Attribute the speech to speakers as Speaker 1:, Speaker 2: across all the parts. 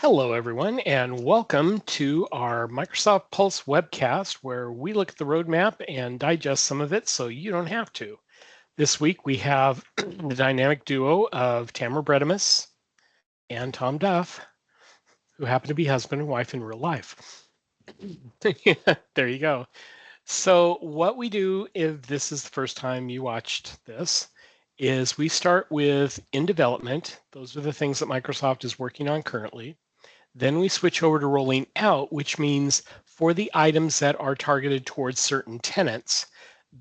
Speaker 1: Hello, everyone, and welcome to our Microsoft Pulse webcast, where we look at the roadmap and digest some of it so you don't have to. This week, we have the dynamic duo of Tamara Bredemus and Tom Duff, who happen to be husband and wife in real life. There you go. So, what we do if this is the first time you watched this is we start with in development. Those are the things that Microsoft is working on currently. Then we switch over to rolling out, which means for the items that are targeted towards certain tenants,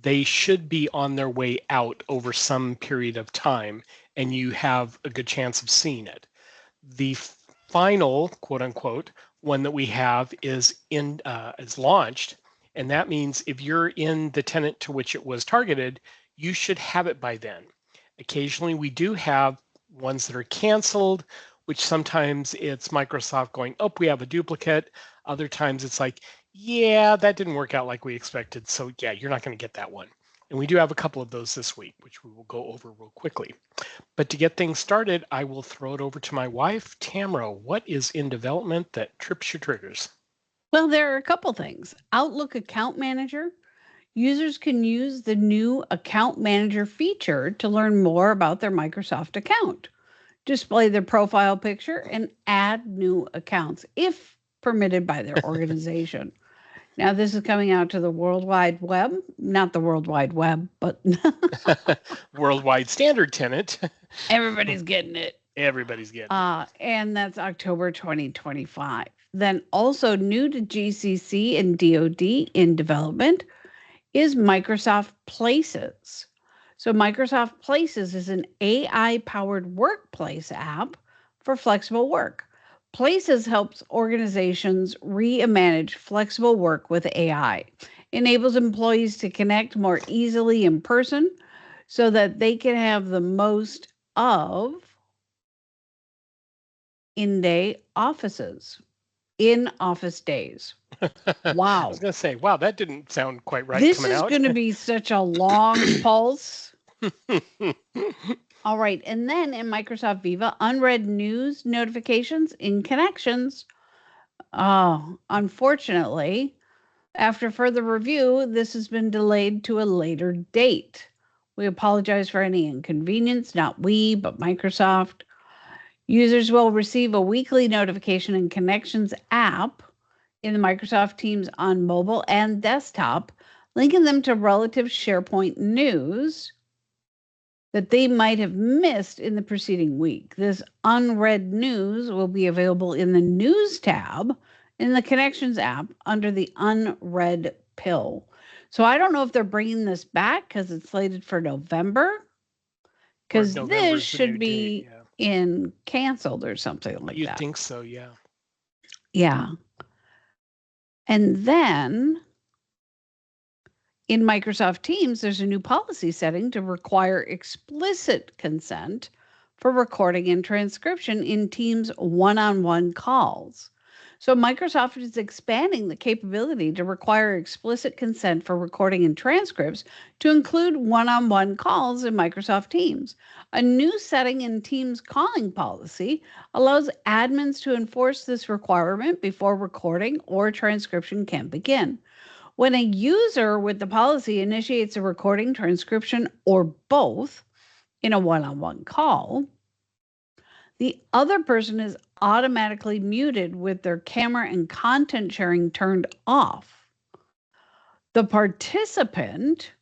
Speaker 1: they should be on their way out over some period of time, and you have a good chance of seeing it. The final quote unquote one that we have is launched, and that means if you're in the tenant to which it was targeted, you should have it by then. Occasionally, we do have ones that are canceled, which sometimes it's Microsoft going, oh, we have a duplicate. Other times it's like, yeah, that didn't work out like we expected. So yeah, you're not going to get that one. And we do have a couple of those this week, which we will go over real quickly. But to get things started, I will throw it over to my wife, Tamara. What is in development that trips your triggers?
Speaker 2: Well, there are a couple things. Outlook Account Manager. Users can use the new Account Manager feature to learn more about their Microsoft account, display their profile picture, and add new accounts if permitted by their organization. Now, this is coming out to the World Wide Web, not the World Wide Web, but
Speaker 1: Worldwide standard tenant.
Speaker 2: everybody's getting it.
Speaker 1: Everybody's getting it.
Speaker 2: And that's October 2025. Then also new to GCC and DoD in development is Microsoft Places. So Microsoft Places is an AI-powered workplace app for flexible work. Places helps organizations manage flexible work with AI. Enables employees to connect more easily in person so that they can have the most of in-day offices, in office days. Wow.
Speaker 1: I was going to say, wow, that didn't sound quite right
Speaker 2: This
Speaker 1: coming
Speaker 2: is
Speaker 1: out.
Speaker 2: going to be such a long pulse. All right. And then in Microsoft Viva, unread news notifications in connections. Unfortunately, after further review, this has been delayed to a later date. We apologize for any inconvenience, not we, but Microsoft. Users will receive a weekly notification in Connections app in the Microsoft Teams on mobile and desktop, linking them to relative SharePoint news that they might have missed in the preceding week. This unread news will be available in the News tab in the Connections app under the unread pill. So I don't know if they're bringing this back because it's slated for November, because this should be in canceled or something like that.
Speaker 1: You'd think so, yeah.
Speaker 2: Yeah. And then in Microsoft Teams, there's a new policy setting to require explicit consent for recording and transcription in Teams one-on-one calls. So Microsoft is expanding the capability to require explicit consent for recording and transcripts to include one-on-one calls in Microsoft Teams. A new setting in Teams calling policy allows admins to enforce this requirement before recording or transcription can begin. When a user with the policy initiates a recording, transcription, or both in a one-on-one call, the other person is automatically muted with their camera and content sharing turned off. The participant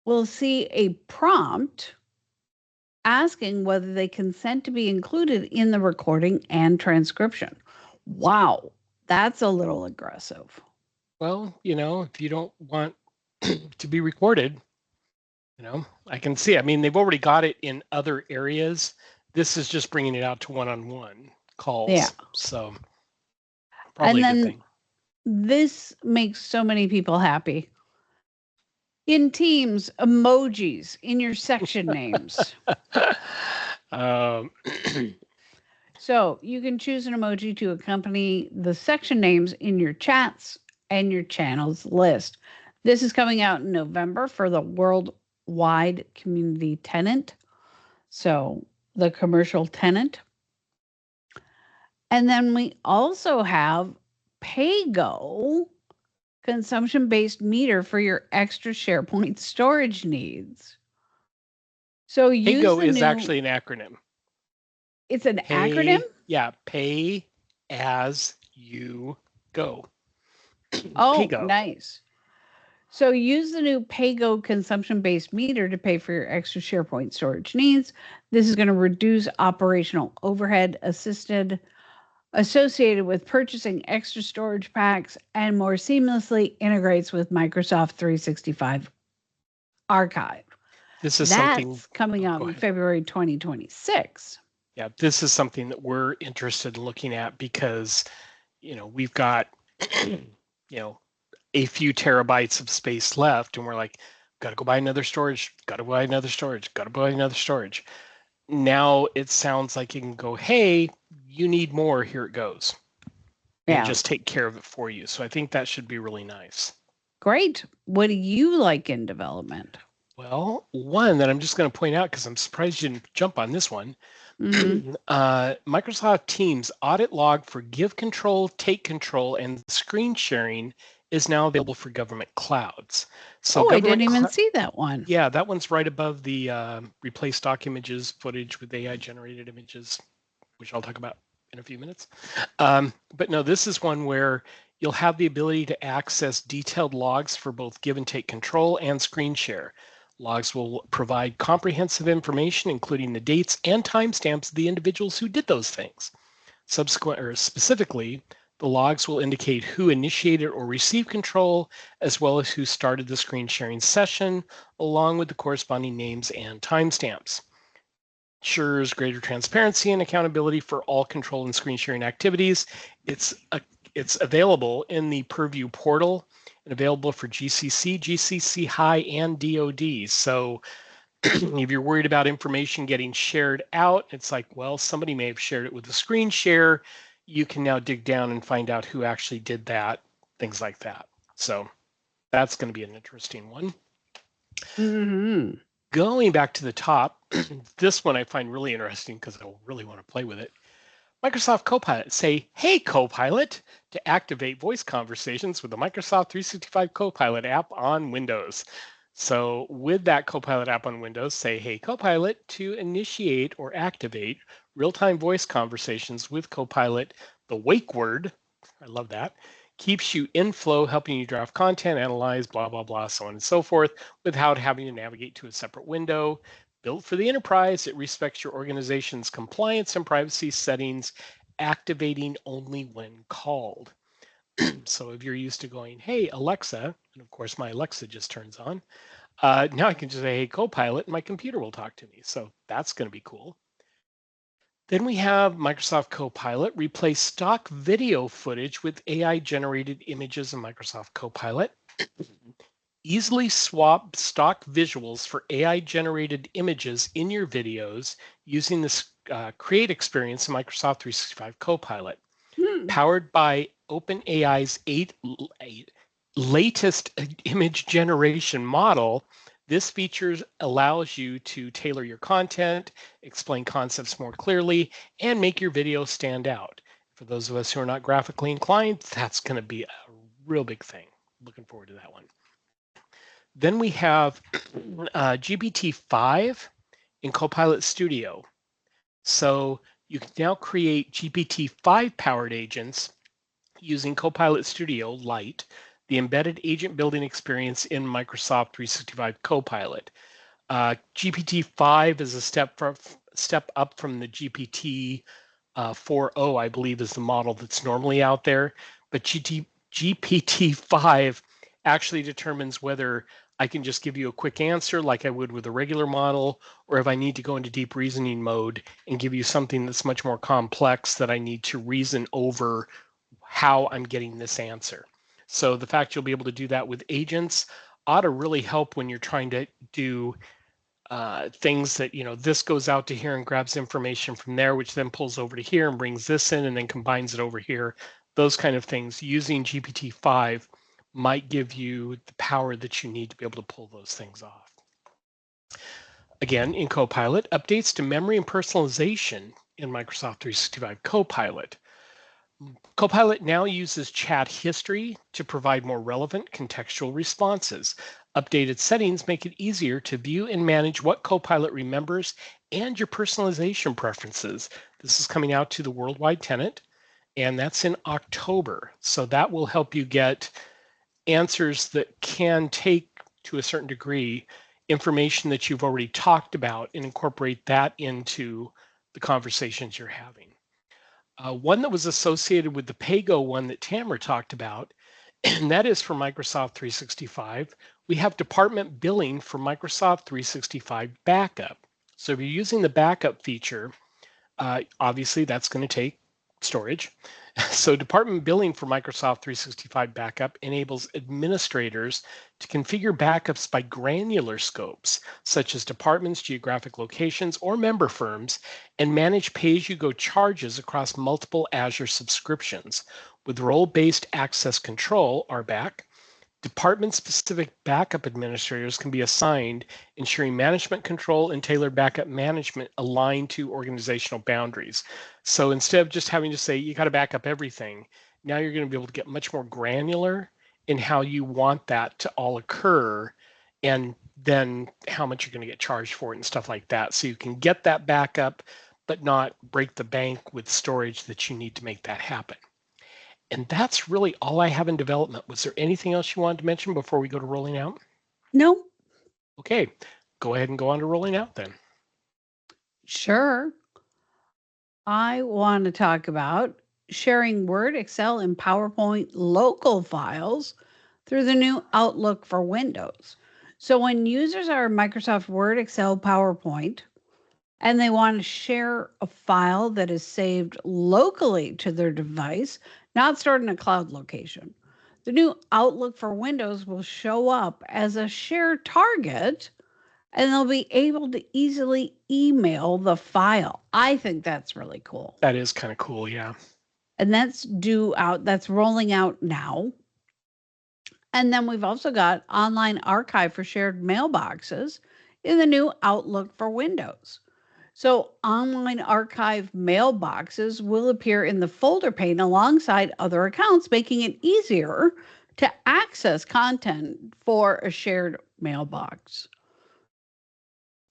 Speaker 2: will see a prompt asking whether they consent to be included in the recording and transcription. Wow, that's a little aggressive.
Speaker 1: Well, if you don't want to be recorded, I can see. I mean, they've already got it in other areas. This is just bringing it out to one-on-one calls.
Speaker 2: Yeah.
Speaker 1: So probably a good thing.
Speaker 2: This makes so many people happy. In Teams, emojis in your section names. So you can choose an emoji to accompany the section names in your chats and your channels list. This is coming out in November for the worldwide community tenant. So the commercial tenant. And then we also have PayGo, consumption-based meter for your extra SharePoint storage needs. So use
Speaker 1: PAYGO
Speaker 2: the
Speaker 1: is
Speaker 2: new,
Speaker 1: actually an acronym.
Speaker 2: it's an acronym?
Speaker 1: Pay as you go.
Speaker 2: Oh,
Speaker 1: PAYGO.
Speaker 2: nice. So use the new PayGo consumption-based meter to pay for your extra SharePoint storage needs. This is going to reduce operational overhead associated with purchasing extra storage packs and more seamlessly integrates with Microsoft 365 Archive.
Speaker 1: This is something,
Speaker 2: That's coming
Speaker 1: oh,
Speaker 2: out
Speaker 1: go
Speaker 2: in
Speaker 1: ahead.
Speaker 2: February 2026.
Speaker 1: Yeah, this is something that we're interested in looking at because, we've got, a few terabytes of space left and we're like, got to go buy another storage, got to buy another storage, got to buy another storage. Now it sounds like you can go, hey, you need more, here it goes, and
Speaker 2: Yeah,
Speaker 1: just take care of it for you. So I think that should be really nice.
Speaker 2: great. What do you like in development?
Speaker 1: Well, one that I'm just going to point out because I'm surprised you didn't jump on this one.
Speaker 2: Mm-hmm.
Speaker 1: Microsoft Teams audit log for give control, take control, and screen sharing is now available for government clouds. So
Speaker 2: Oh, I didn't
Speaker 1: government,
Speaker 2: even see that one.
Speaker 1: yeah, that one's right above the replace stock images footage with AI generated images, which I'll talk about in a few minutes. But no, this is one where you'll have the ability to access detailed logs for both give and take control and screen share. Logs will provide comprehensive information, including the dates and timestamps of the individuals who did those things. Specifically, the logs will indicate who initiated or received control, as well as who started the screen sharing session, along with the corresponding names and timestamps. Ensures greater transparency and accountability for all control and screen sharing activities. It's available in the Purview portal and available for GCC, GCC High, and DoD. So if you're worried about information getting shared out, it's like, well, somebody may have shared it with a screen share. You can now dig down and find out who actually did that, things like that. So that's going to be an interesting one.
Speaker 2: Mm-hmm.
Speaker 1: Going back to the top, this one I find really interesting because I really want to play with it. Microsoft Copilot. Say, hey, Copilot, to activate voice conversations with the Microsoft 365 Copilot app on Windows. So with that Copilot app on Windows, say, hey, Copilot, to initiate or activate real-time voice conversations with Copilot, the wake word, I love that, keeps you in flow, helping you draft content, analyze, blah, blah, blah, so on and so forth, without having to navigate to a separate window. Built for the enterprise, it respects your organization's compliance and privacy settings, activating only when called. So if you're used to going, hey, Alexa, and of course my Alexa just turns on, now I can just say, hey, Copilot, and my computer will talk to me. So that's going to be cool. Then we have Microsoft Copilot replace stock video footage with AI generated images in Microsoft Copilot. Easily swap stock visuals for AI generated images in your videos using this Create experience in Microsoft 365 Copilot.
Speaker 2: Hmm.
Speaker 1: Powered by OpenAI's latest image generation model, this feature allows you to tailor your content, explain concepts more clearly, and make your video stand out. For those of us who are not graphically inclined, that's going to be a real big thing. Looking forward to that one. Then we have GPT-5 in Copilot Studio. So you can now create GPT-5 powered agents using Copilot Studio Lite, the embedded agent building experience in Microsoft 365 Copilot. GPT-5 is a step up from the GPT 4.0, I believe, is the model that's normally out there. But GPT-5 actually determines whether I can just give you a quick answer like I would with a regular model, or if I need to go into deep reasoning mode and give you something that's much more complex that I need to reason over how I'm getting this answer. So the fact you'll be able to do that with agents ought to really help when you're trying to do things that, this goes out to here and grabs information from there, which then pulls over to here and brings this in and then combines it over here. Those kind of things using GPT-5 might give you the power that you need to be able to pull those things off. Again, in Copilot, updates to memory and personalization in Microsoft 365 Copilot. Copilot now uses chat history to provide more relevant contextual responses. Updated settings make it easier to view and manage what Copilot remembers and your personalization preferences. This is coming out to the worldwide tenant, and that's in October. So that will help you get answers that can take, to a certain degree, information that you've already talked about and incorporate that into the conversations you're having. One that was associated with the Pago one that Tamara talked about, and that is for Microsoft 365. We have department billing for Microsoft 365 backup. So if you're using the backup feature, obviously that's going to take storage. So department billing for Microsoft 365 backup enables administrators to configure backups by granular scopes, such as departments, geographic locations, or member firms, and manage pay-as-you-go charges across multiple Azure subscriptions. With role-based access control, RBAC, department-specific backup administrators can be assigned, ensuring management control and tailored backup management align to organizational boundaries. So instead of just having to say, you got to back up everything, now you're going to be able to get much more granular in how you want that to all occur, and then how much you're going to get charged for it and stuff like that. So you can get that backup, but not break the bank with storage that you need to make that happen. And that's really all I have in development. Was there anything else you wanted to mention before we go to rolling out?
Speaker 2: No.
Speaker 1: Okay, go ahead and go on to rolling out then.
Speaker 2: Sure. I want to talk about sharing Word, Excel, and PowerPoint local files through the new Outlook for Windows. So when users are in Microsoft Word, Excel, PowerPoint, and they want to share a file that is saved locally to their device, not stored in a cloud location, the new Outlook for Windows will show up as a shared target, and they'll be able to easily email the file. I think that's really cool.
Speaker 1: That is kind of cool, yeah.
Speaker 2: And that's rolling out now. And then we've also got online archive for shared mailboxes in the new Outlook for Windows. So online archive mailboxes will appear in the folder pane alongside other accounts, making it easier to access content for a shared mailbox.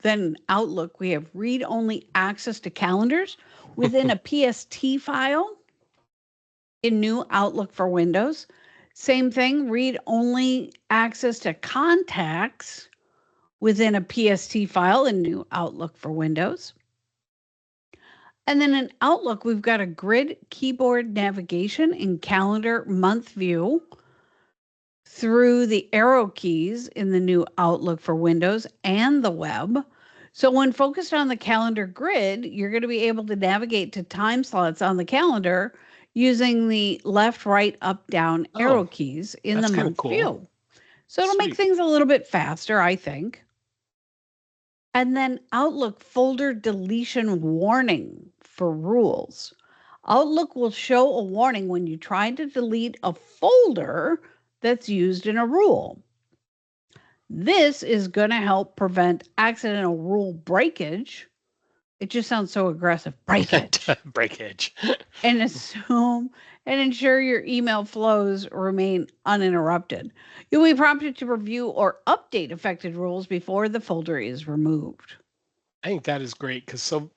Speaker 2: Then in Outlook, we have read-only access to calendars within a PST file in new Outlook for Windows. Same thing, read-only access to contacts within a PST file in new Outlook for Windows. And then in Outlook, we've got a grid keyboard navigation in calendar month view through the arrow keys in the new Outlook for Windows and the web. So when focused on the calendar grid, you're going to be able to navigate to time slots on the calendar using the left, right, up, down arrow keys in the month view. So it'll make things a little bit faster, I think. And then Outlook folder deletion warning for rules. Outlook will show a warning when you try to delete a folder that's used in a rule. This is going to help prevent accidental rule breakage. It just sounds so aggressive. Breakage.
Speaker 1: Breakage.
Speaker 2: And ensure your email flows remain uninterrupted. You'll be prompted to review or update affected rules before the folder is removed.
Speaker 1: I think that is great because so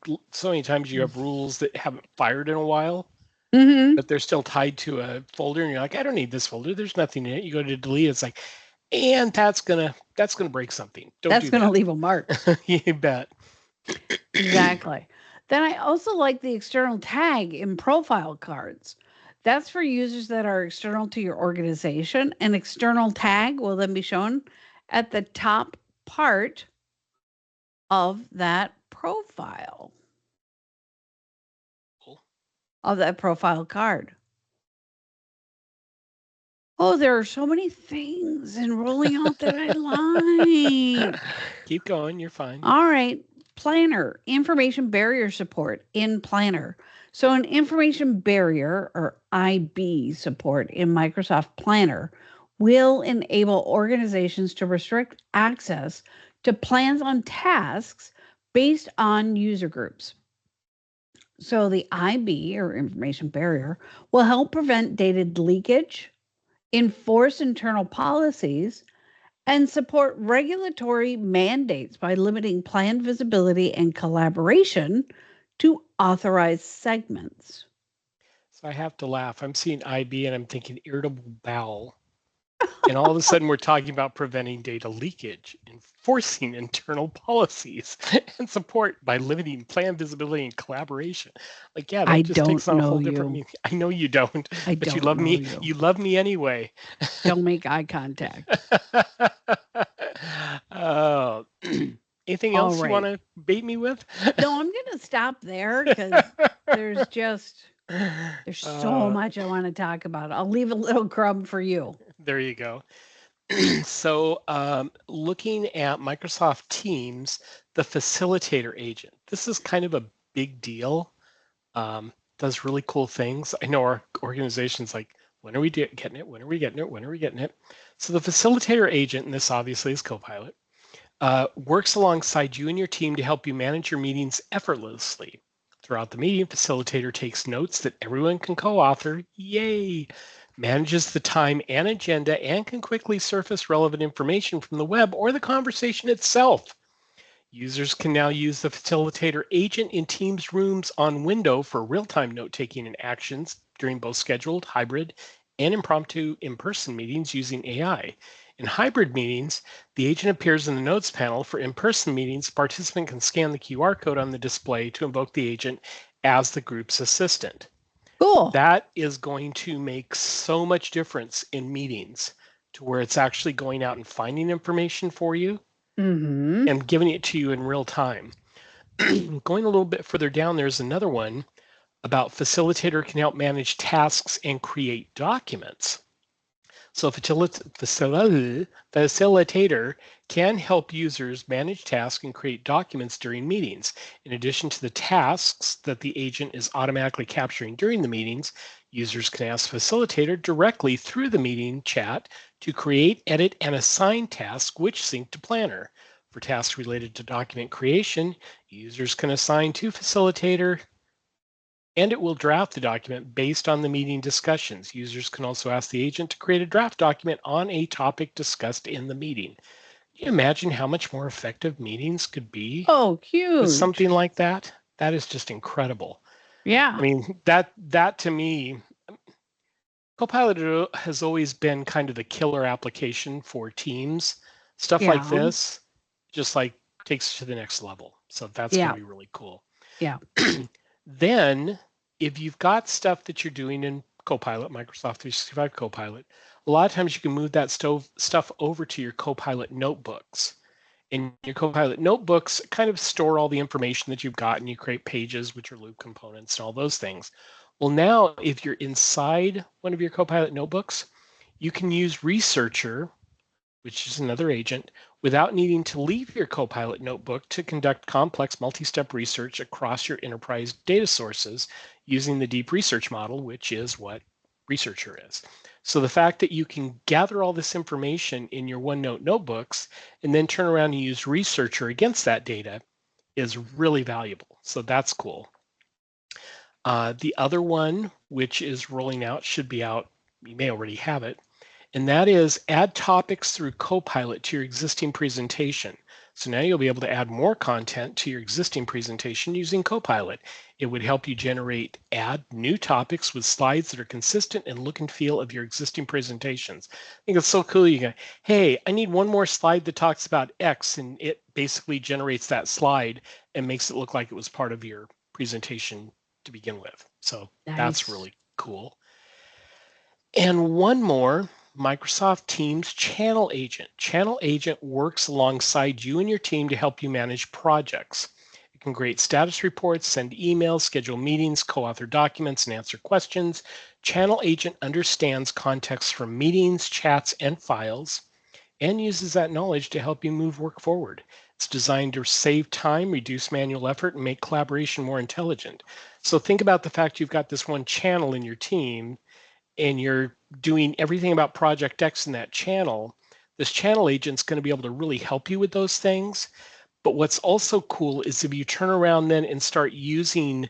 Speaker 1: many times you have rules that haven't fired in a while, but they're still tied to a folder, and you're like, I don't need this folder. There's nothing in it. You go to delete, it's like, and that's gonna break something.
Speaker 2: That's gonna leave a mark.
Speaker 1: You bet.
Speaker 2: Exactly. Then I also like the external tag in profile cards. That's for users that are external to your organization. An external tag will then be shown at the top part of that profile.
Speaker 1: Cool.
Speaker 2: Of that profile card. Oh, there are so many things in rolling out that I like.
Speaker 1: Keep going. You're fine.
Speaker 2: All right. Planner, information barrier support in Planner. So an information barrier or IB support in Microsoft Planner will enable organizations to restrict access to plans on tasks based on user groups. So the IB, or information barrier, will help prevent data leakage, enforce internal policies, and support regulatory mandates by limiting plan visibility and collaboration to authorized segments.
Speaker 1: So I have to laugh. I'm seeing IB and I'm thinking irritable bowel. And all of a sudden, we're talking about preventing data leakage, enforcing internal policies, and support by limiting plan visibility and collaboration. Like, yeah,
Speaker 2: I
Speaker 1: that just takes
Speaker 2: don't
Speaker 1: on a
Speaker 2: know
Speaker 1: whole different
Speaker 2: you.
Speaker 1: meaning. I know you don't,
Speaker 2: I
Speaker 1: but you
Speaker 2: don't
Speaker 1: love
Speaker 2: know
Speaker 1: me.
Speaker 2: you.
Speaker 1: You love me anyway.
Speaker 2: Don't make eye contact.
Speaker 1: Oh, anything
Speaker 2: All
Speaker 1: else you want
Speaker 2: right.
Speaker 1: to bait me with?
Speaker 2: No, I'm going to stop there because there's just there's so
Speaker 1: uh,
Speaker 2: much I want to talk about. I'll leave a little crumb for you.
Speaker 1: there you go. So, looking at Microsoft Teams, the facilitator agent, this is kind of a big deal. Does really cool things. I know our organization's like, when are we getting it? When are we getting it? When are we getting it? So, the facilitator agent, and this obviously is Copilot, works alongside you and your team to help you manage your meetings effortlessly. Throughout the meeting, facilitator takes notes that everyone can co-author. Yay! Manages the time and agenda and can quickly surface relevant information from the web or the conversation itself. Users can now use the facilitator agent in Teams rooms on window for real-time note-taking and actions during both scheduled, hybrid, and impromptu in-person meetings using AI. In hybrid meetings, the agent appears in the notes panel. For in-person meetings, the participant can scan the QR code on the display to invoke the agent as the group's assistant.
Speaker 2: Cool.
Speaker 1: That is going to make so much difference in meetings to where it's actually going out and finding information for you
Speaker 2: Mm-hmm.
Speaker 1: and giving it to you in real time. Going a little bit further down, there's another one about facilitator can help manage tasks and create documents. So facilitator can help users manage tasks and create documents during meetings. In addition to the tasks that the agent is automatically capturing during the meetings, users can ask facilitator directly through the meeting chat to create, edit, and assign tasks which sync to Planner. For tasks related to document creation, users can assign to facilitator and it will draft the document based on the meeting discussions. Users can also ask the agent to create a draft document on a topic discussed in the meeting. Can you imagine how much more effective meetings could be
Speaker 2: Oh,
Speaker 1: with
Speaker 2: huge.
Speaker 1: something like that? That is just incredible. I
Speaker 2: Yeah.
Speaker 1: mean, that to me, Copilot has always been kind of the killer application for teams. Stuff like
Speaker 2: Yeah.
Speaker 1: this just like takes it to the next level. So that's going
Speaker 2: Yeah.
Speaker 1: to be really cool.
Speaker 2: Yeah.
Speaker 1: Then, if you've got stuff that you're doing in Copilot, Microsoft 365 Copilot, a lot of times you can move that stuff over to your Copilot notebooks. And your Copilot notebooks kind of store all the information that you've got, and you create pages, which are loop components and all those things. Well, now, if you're inside one of your Copilot notebooks, you can use Researcher, which is another agent, without needing to leave your Copilot notebook to conduct complex multi-step research across your enterprise data sources using the deep research model, which is what Researcher is. So the fact that you can gather all this information in your OneNote notebooks and then turn around and use Researcher against that data is really valuable. So that's cool. The other one, which is rolling out, should be out. You may already have it, and that is add topics through Copilot to your existing presentation. So now you'll be able to add more content to your existing presentation using Copilot. It would help you add new topics with slides that are consistent in look and feel of your existing presentations. I think it's so cool. You go, hey, I need one more slide that talks about X, and it basically generates that slide and makes it look like it was part of your presentation to begin with. So that's
Speaker 2: Nice.
Speaker 1: really cool. And one more, Microsoft Teams Channel Agent. Channel Agent works alongside you and your team to help you manage projects. It can create status reports, send emails, schedule meetings, co-author documents, and answer questions. Channel Agent understands context from meetings, chats, and files, and uses that knowledge to help you move work forward. It's designed to save time, reduce manual effort, and make collaboration more intelligent. So think about the fact you've got this one channel in your team and you're doing everything about Project X in that channel, this channel agent's going to be able to really help you with those things. But what's also cool is if you turn around then and start using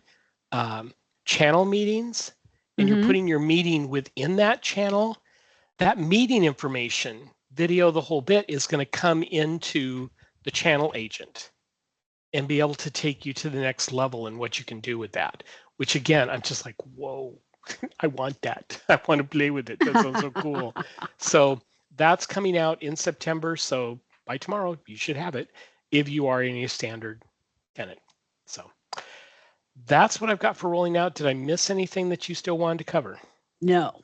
Speaker 1: channel meetings, and you're putting your meeting within that channel, that meeting information, video, the whole bit, is going to come into the channel agent and be able to take you to the next level and what you can do with that, which again, I'm just like, whoa, I want that. I want to play with it. That sounds so cool. So that's coming out in September. So by tomorrow, you should have it if you are in a standard tenant. So that's what I've got for rolling out. Did I miss anything that you still wanted to cover?
Speaker 2: No.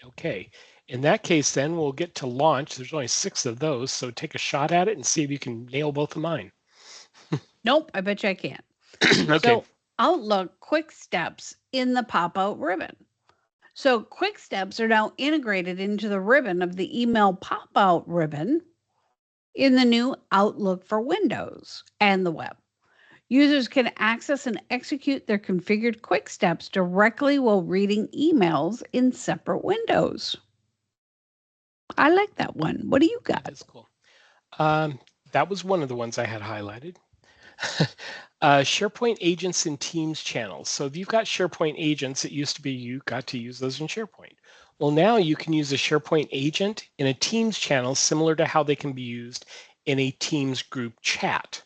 Speaker 1: Okay. In that case, then we'll get to launch. There's only 6 of those. So take a shot at it and see if you can nail both of mine.
Speaker 2: Nope, I bet you I can't.
Speaker 1: Okay.
Speaker 2: So Outlook Quick Steps in the pop-out ribbon. So Quick Steps are now integrated into the ribbon of the email pop-out ribbon in the new Outlook for Windows and the web. Users can access and execute their configured quick steps directly while reading emails in separate windows. I like that one. What do you got?
Speaker 1: That's cool. That was one of the ones I had highlighted. SharePoint agents in Teams channels. So if you've got SharePoint agents, it used to be you got to use those in SharePoint. Well, now you can use a SharePoint agent in a Teams channel similar to how they can be used in a Teams group chat.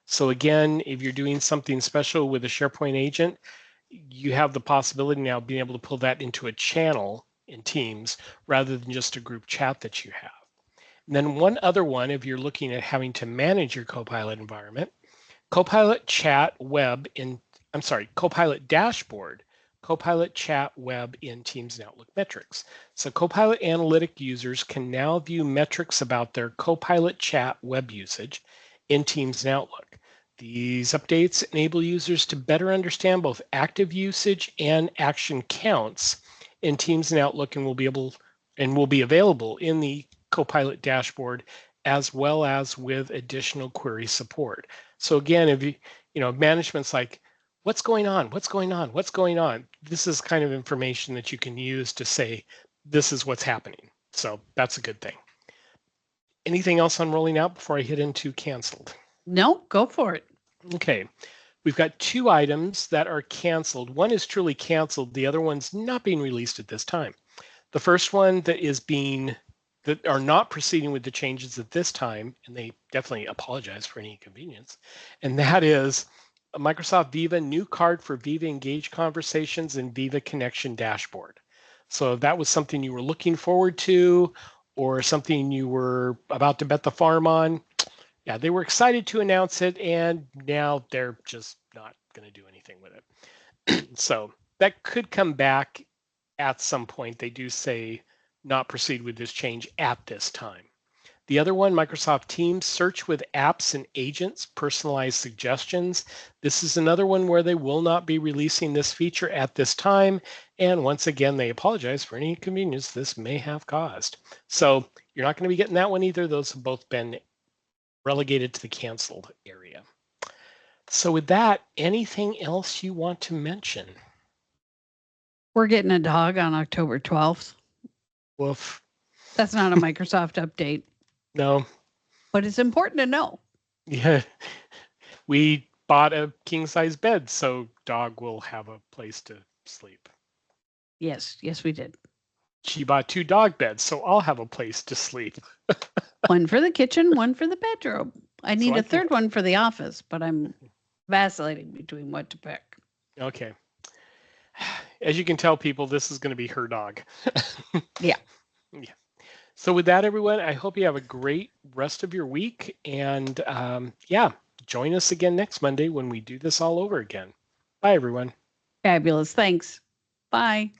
Speaker 1: So again, if you're doing something special with a SharePoint agent, you have the possibility now of being able to pull that into a channel in Teams rather than just a group chat that you have. And then one other one, if you're looking at having to manage your Copilot environment, Copilot Chat Web in, Copilot Dashboard, Copilot Chat Web in Teams and Outlook metrics. So Copilot Analytic users can now view metrics about their Copilot Chat web usage in Teams and Outlook. These updates enable users to better understand both active usage and action counts in Teams and Outlook, and will be available in the Copilot dashboard as well as with additional query support. So again, if management's like, what's going on? What's going on? What's going on? This is kind of information that you can use to say, this is what's happening. So that's a good thing. Anything else on rolling out before I hit into canceled?
Speaker 2: No, go for it.
Speaker 1: Okay. We've got 2 items that are canceled. One is truly canceled. The other one's not being released at this time. The first one that are not proceeding with the changes at this time, and they definitely apologize for any inconvenience, and that is a Microsoft Viva new card for Viva Engage conversations and Viva Connection dashboard. So if that was something you were looking forward to or something you were about to bet the farm on, yeah, they were excited to announce it, and now they're just not going to do anything with it. So that could come back at some point. They do say not proceed with this change at this time. The other one, Microsoft Teams search with apps and agents, personalized suggestions. This is another one where they will not be releasing this feature at this time. And once again, they apologize for any inconvenience this may have caused. So you're not going to be getting that one either. Those have both been relegated to the canceled area. So with that, anything else you want to mention?
Speaker 2: We're getting a dog on October 12th.
Speaker 1: Woof.
Speaker 2: That's not a Microsoft update.
Speaker 1: No.
Speaker 2: But it's important to know.
Speaker 1: Yeah. We bought a king-size bed, so dog will have a place to sleep.
Speaker 2: Yes, we did.
Speaker 1: She bought 2 dog beds, so I'll have a place to sleep.
Speaker 2: One for the kitchen, one for the bedroom. I need a third one for the office, but I'm vacillating between what to pick.
Speaker 1: Okay. As you can tell, people, this is going to be her dog.
Speaker 2: Yeah.
Speaker 1: So with that, everyone, I hope you have a great rest of your week. And join us again next Monday when we do this all over again. Bye, everyone.
Speaker 2: Fabulous. Thanks. Bye.